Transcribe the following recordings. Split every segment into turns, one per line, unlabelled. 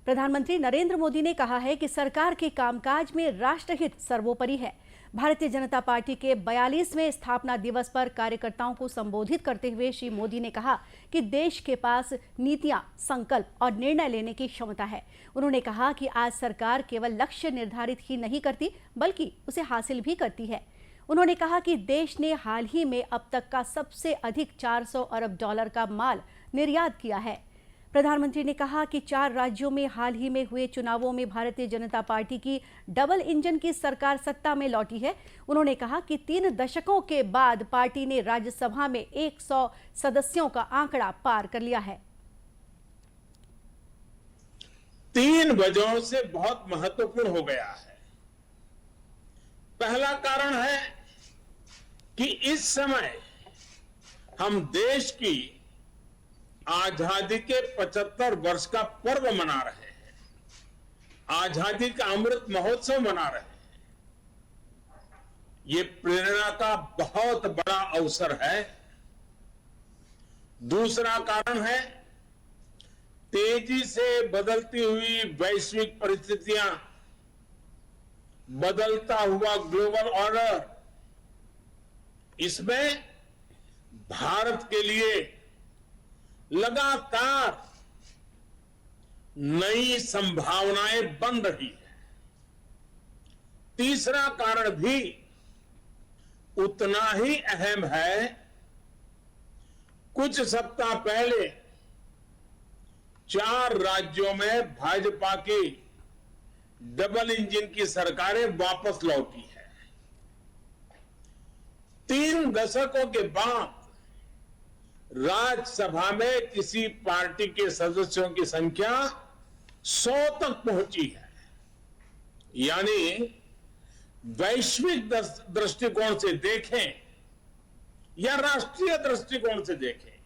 प्रधानमंत्री नरेंद्र मोदी ने कहा है कि सरकार के कामकाज में राष्ट्रहित सर्वोपरि है। भारतीय जनता पार्टी के 42वें स्थापना दिवस पर कार्यकर्ताओं को संबोधित करते हुए श्री मोदी ने कहा कि देश के पास नीतियां, संकल्प और निर्णय लेने की क्षमता है। उन्होंने कहा कि आज सरकार केवल लक्ष्य निर्धारित ही नहीं करती बल्कि उसे हासिल भी करती है। उन्होंने कहा कि देश ने हाल ही में अब तक का सबसे अधिक 400 अरब डॉलर का माल निर्यात किया है। प्रधानमंत्री ने कहा कि 4 राज्यों में हाल ही में हुए चुनावों में भारतीय जनता पार्टी की डबल इंजन की सरकार सत्ता में लौटी है। उन्होंने कहा कि 3 दशकों के बाद पार्टी ने राज्यसभा में 100 सदस्यों का आंकड़ा पार कर लिया है।
3 वजहों से बहुत महत्वपूर्ण हो गया है। पहला कारण है कि इस समय हम देश की आजादी के 75 वर्ष का पर्व मना रहे हैं, आजादी का अमृत महोत्सव मना रहे हैं। ये प्रेरणा का बहुत बड़ा अवसर है। दूसरा कारण है तेजी से बदलती हुई वैश्विक परिस्थितियां, बदलता हुआ ग्लोबल ऑर्डर। इसमें भारत के लिए लगातार नई संभावनाएं बन रही है। तीसरा कारण भी उतना ही अहम है। कुछ सप्ताह पहले 4 राज्यों में भाजपा की डबल इंजन की सरकारें वापस लौटी है। 3 दशकों के बाद राज्यसभा में किसी पार्टी के सदस्यों की संख्या 100 तक पहुंची है। यानी वैश्विक दृष्टिकोण से देखें या राष्ट्रीय दृष्टिकोण से देखें,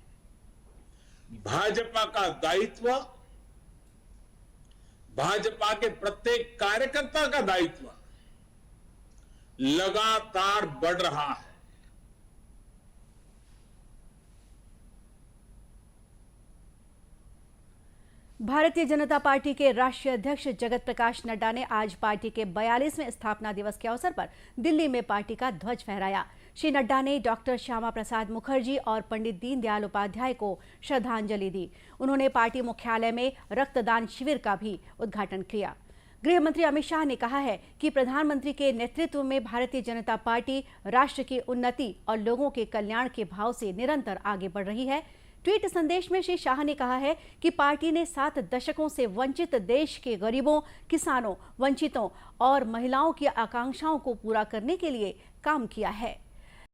भाजपा का दायित्व, भाजपा के प्रत्येक कार्यकर्ता का दायित्व लगातार बढ़ रहा है।
भारतीय जनता पार्टी के राष्ट्रीय अध्यक्ष जगत प्रकाश नड्डा ने आज पार्टी के 42वें स्थापना दिवस के अवसर पर दिल्ली में पार्टी का ध्वज फहराया। श्री नड्डा ने डॉक्टर श्यामा प्रसाद मुखर्जी और पंडित दीनदयाल उपाध्याय को श्रद्धांजलि दी। उन्होंने पार्टी मुख्यालय में रक्तदान शिविर का भी उद्घाटन किया। गृह मंत्री अमित शाह ने कहा है कि प्रधानमंत्री के नेतृत्व में भारतीय जनता पार्टी राष्ट्र की उन्नति और लोगों के कल्याण के भाव से निरंतर आगे बढ़ रही है। ट्वीट संदेश में श्री शाह ने कहा है कि पार्टी ने 7 दशकों से वंचित देश के गरीबों, किसानों, वंचितों और महिलाओं की आकांक्षाओं को पूरा करने के लिए काम किया है।